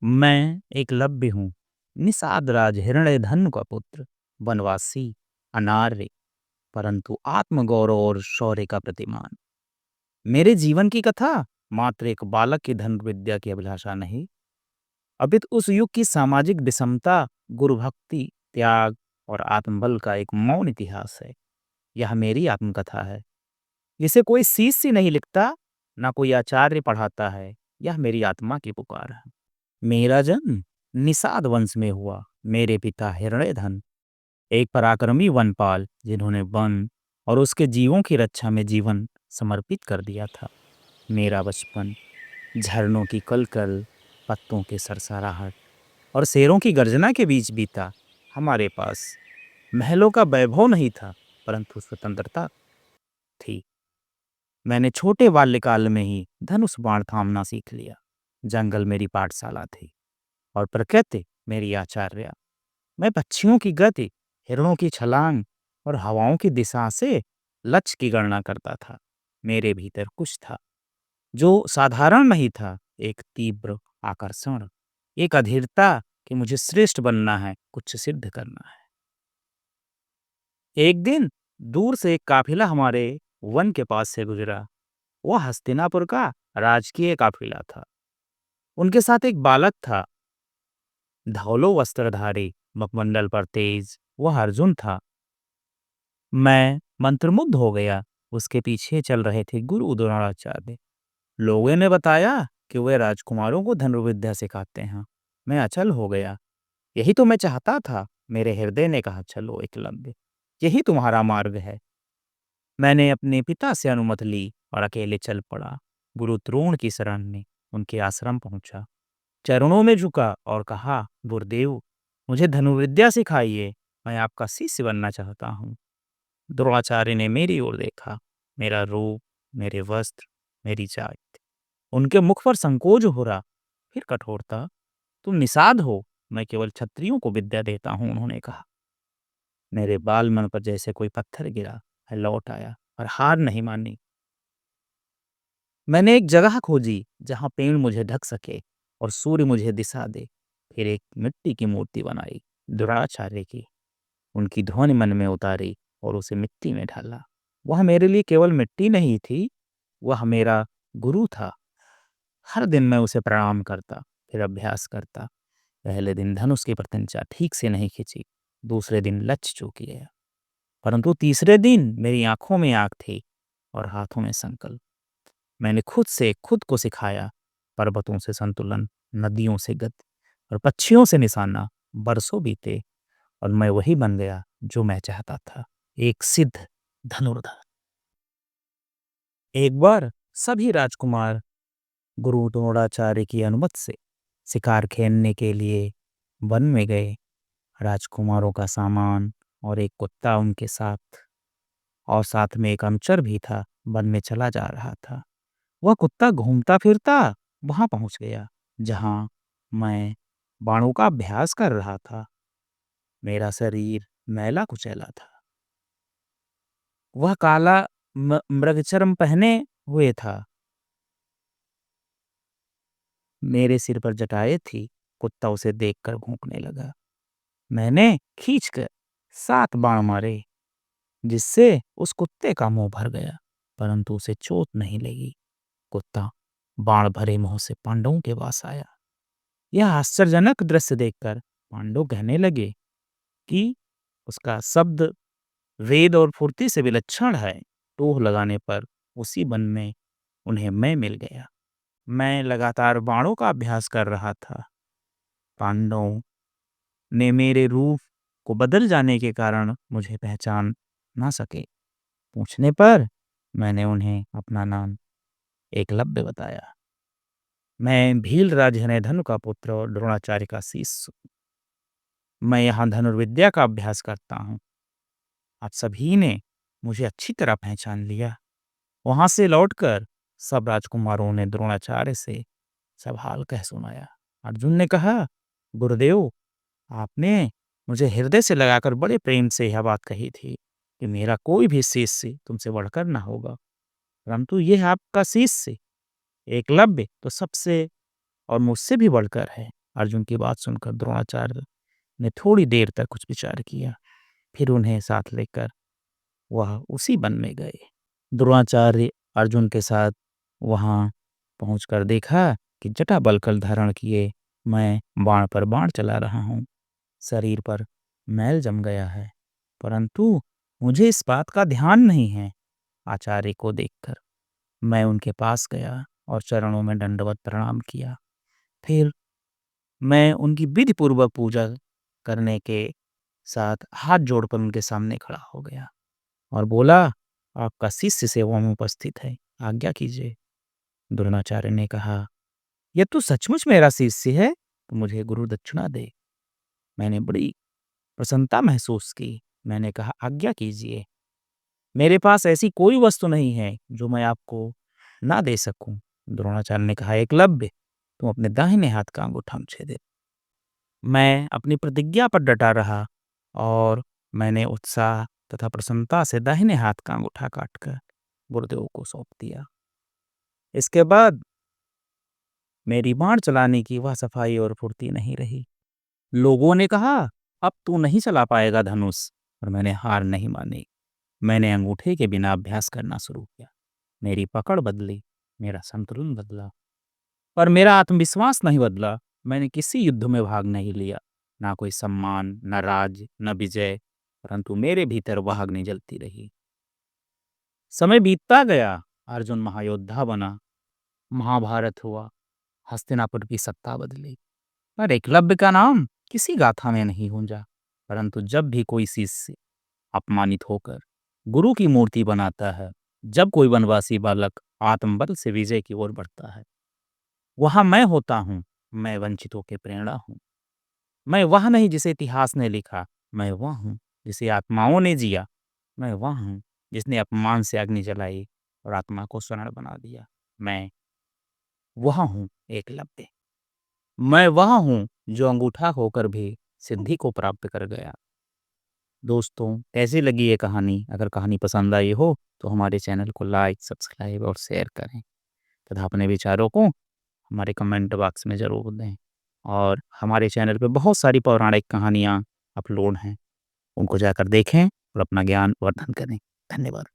मैं एकलव्य हूँ, निषाद राज हिरण्यधनु का पुत्र, वनवासी, अनार्य, परंतु आत्मगौरव और शौर्य का प्रतिमान। मेरे जीवन की कथा मात्र एक बालक की धनुर्विद्या की अभिलाषा नहीं, अपितु उस युग की सामाजिक विषमता, गुरु भक्ति, त्याग और आत्मबल का एक मौन इतिहास है। यह मेरी आत्मकथा है, जिसे कोई शिष्य नहीं लिखता, ना कोई आचार्य पढ़ाता है। यह मेरी आत्मा की पुकार है। मेरा जन्म निषाद वंश में हुआ। मेरे पिता हिरण्यधन एक पराक्रमी वनपाल, जिन्होंने वन और उसके जीवों की रक्षा में जीवन समर्पित कर दिया था। मेरा बचपन झरनों की कलकल, पत्तों के सरसराहट और शेरों की गर्जना के बीच बीता। हमारे पास महलों का वैभव नहीं था, परंतु स्वतंत्रता थी। मैंने छोटे बाल्यकाल में ही धनुष बाण थामना सीख लिया। जंगल मेरी पाठशाला थी और प्रकृति मेरी आचार्य। मैं पक्षियों की गति, हिरणों की छलांग और हवाओं की दिशा से लक्ष्य की गणना करता था। मेरे भीतर कुछ था जो साधारण नहीं था, एक तीव्र आकर्षण, एक अधीरता कि मुझे श्रेष्ठ बनना है, कुछ सिद्ध करना है। एक दिन दूर से एक काफिला हमारे वन के पास से गुजरा। वह हस्तिनापुर का राजकीय काफिला था। उनके साथ एक बालक था, धौलो वस्त्रधारी, मुखमंडल पर तेज। वह अर्जुन था। मैं मंत्रमुग्ध हो गया। उसके पीछे चल रहे थे गुरु द्रोणाचार्य। लोगों ने बताया कि वे राजकुमारों को धनुर्विद्या सिखाते हैं। मैं अचल हो गया। यही तो मैं चाहता था। मेरे हृदय ने कहा, चलो एकलव्य, यही तुम्हारा मार्ग है। मैंने अपने पिता से अनुमति ली और अकेले चल पड़ा। गुरु द्रोण की शरण में उनके आश्रम पहुंचा, चरणों में झुका और कहा, गुरुदेव, मुझे धनुर्विद्या सिखाइए, मैं आपका शिष्य बनना चाहता हूँ। द्रोणाचार्य ने मेरी ओर देखा। मेरा रूप, मेरे वस्त्र, मेरी जाति। उनके मुख पर संकोच हो रहा, फिर कठोरता। तुम निषाद हो, मैं केवल क्षत्रियों को विद्या देता हूँ, उन्होंने कहा। मेरे बाल मन पर जैसे कोई पत्थर गिरा। मैं लौट आया और हार नहीं मानी। मैंने एक जगह खोजी जहां पेड़ मुझे ढक सके और सूर्य मुझे दिशा दे। फिर एक मिट्टी की मूर्ति बनाई, द्रोणाचार्य की। उनकी ध्वनि मन में उतारी और उसे मिट्टी में ढाला। वह मेरे लिए केवल मिट्टी नहीं थी, वह मेरा गुरु था। हर दिन मैं उसे प्रणाम करता, फिर अभ्यास करता। पहले दिन धनुष की प्रत्यंचा ठीक से नहीं खिंची, दूसरे दिन लक्ष्य चूक गया, परंतु तीसरे दिन मेरी आंखों में आग थी और हाथों में संकल्प। मैंने खुद से खुद को सिखाया, पर्वतों से संतुलन, नदियों से गति और पक्षियों से निशाना। बरसों बीते और मैं वही बन गया जो मैं चाहता था, एक सिद्ध धनुर्धर। एक बार सभी राजकुमार गुरु द्रोणाचार्य की अनुमति से शिकार खेलने के लिए वन में गए। राजकुमारों का सामान और एक कुत्ता उनके साथ, और साथ में एक अनुचर भी था, वन में चला जा रहा था। वह कुत्ता घूमता फिरता वहां पहुंच गया जहां मैं बाणों का अभ्यास कर रहा था। मेरा शरीर मैला कुचैला था। वह काला मृगचर्म पहने हुए था। मेरे सिर पर जटाएं थी। कुत्ता उसे देखकर भौंकने लगा। मैंने खींचकर 7 बाण मारे, जिससे उस कुत्ते का मुंह भर गया, परंतु उसे चोट नहीं लगी। कुत्ता बाण भरे मुंह से पांडवों के पास आया। यह आश्चर्यजनक दृश्य देखकर पांडव कहने लगे कि उसका शब्द वेद और फुर्ती से विलक्षण है। टोह लगाने पर उसी वन में उन्हें मैं मिल गया। मैं लगातार बाणों का अभ्यास कर रहा था। पांडवों ने मेरे रूप को बदल जाने के कारण मुझे पहचान ना सके। पूछने पर मैंने उन्हें अपना नाम एकलव्य बताया। मैं भील राज हिरण्यधनु का पुत्र और द्रोणाचार्य का शिष्य। मैं यहाँ धनुर्विद्या का अभ्यास करता हूँ। आप सभी ने मुझे अच्छी तरह पहचान लिया। वहां से लौटकर सब राजकुमारों ने द्रोणाचार्य से सब हाल कह सुनाया। अर्जुन ने कहा, गुरुदेव, आपने मुझे हृदय से लगाकर बड़े प्रेम से यह बात कही थी कि मेरा कोई भी शिष्य तुमसे बढ़कर ना होगा, परंतु यह आपका शिष्य एकलव्य तो सबसे और मुझसे भी बढ़कर है। अर्जुन की बात सुनकर द्रोणाचार्य ने थोड़ी देर तक कुछ विचार किया, फिर उन्हें साथ लेकर वह उसी वन में गए। द्रोणाचार्य अर्जुन के साथ वहां पहुंचकर देखा कि जटाबल्कल धारण किए मैं बाण पर बाण चला रहा हूँ। शरीर पर मैल जम गया है, परंतु मुझे इस बात का ध्यान नहीं है। आचार्य को देखकर मैं उनके पास गया और चरणों में दंडवत प्रणाम किया। फिर मैं उनकी विधि पूर्वक पूजा करने के साथ हाथ जोड़कर उनके सामने खड़ा हो गया और बोला, आपका शिष्य सेवा में उपस्थित है, आज्ञा कीजिए। द्रोणाचार्य ने कहा, यह तो सचमुच मेरा शिष्य है, तो मुझे गुरु दक्षिणा दे। मैंने बड़ी प्रसन्नता महसूस की। मैंने कहा, आज्ञा कीजिए। मेरे पास ऐसी कोई वस्तु नहीं है जो मैं आपको ना दे सकूं। द्रोणाचार्य ने कहा, एकलव्य, तुम अपने दाहिने हाथ का अंगूठा मुझे दे। मैं अपनी प्रतिज्ञा पर डटा रहा और मैंने उत्साह तथा प्रसन्नता से दाहिने हाथ का अंगूठा काटकर गुरुदेव को सौंप दिया। इसके बाद मेरी बाण चलाने की वह सफाई और फुर्ती नहीं रही। लोगों ने कहा, अब तू नहीं चला पाएगा धनुष, और मैंने हार नहीं मानी। मैंने अंगूठे के बिना अभ्यास करना शुरू किया। मेरी पकड़ बदली, मेरा संतुलन बदला, पर मेरा आत्मविश्वास नहीं बदला। मैंने किसी युद्ध में भाग नहीं लिया, ना कोई सम्मान, न राज, न विजय, परंतु मेरे भीतर वह अग्नि जलती रही। समय बीतता गया, अर्जुन महायोद्धा बना, महाभारत हुआ, हस्तिनापुर की सत्ता बदली, पर एकलव्य का नाम किसी गाथा में नहीं गूंजा। परंतु जब भी कोई शिष्य अपमानित होकर गुरु की मूर्ति बनाता है, जब कोई वनवासी बालक आत्मबल से विजय की ओर बढ़ता है, वहां मैं होता हूँ। मैं वंचितों की प्रेरणा हूँ। मैं वह नहीं जिसे इतिहास ने लिखा, मैं वह हूँ जिसे आत्माओं ने जिया। मैं वह हूँ जिसने अपमान से अग्नि जलाई और आत्मा को स्वर्ण बना दिया। मैं वह हूँ एकलव्य। मैं वह हूँ जो अंगूठा होकर भी सिद्धि को प्राप्त कर गया। दोस्तों, कैसी लगी ये कहानी? अगर कहानी पसंद आई हो तो हमारे चैनल को लाइक, सब्सक्राइब और शेयर करें तथा अपने विचारों को हमारे कमेंट बॉक्स में ज़रूर दें। और हमारे चैनल पे बहुत सारी पौराणिक कहानियाँ अपलोड हैं, उनको जाकर देखें और अपना ज्ञान वर्धन करें। धन्यवाद।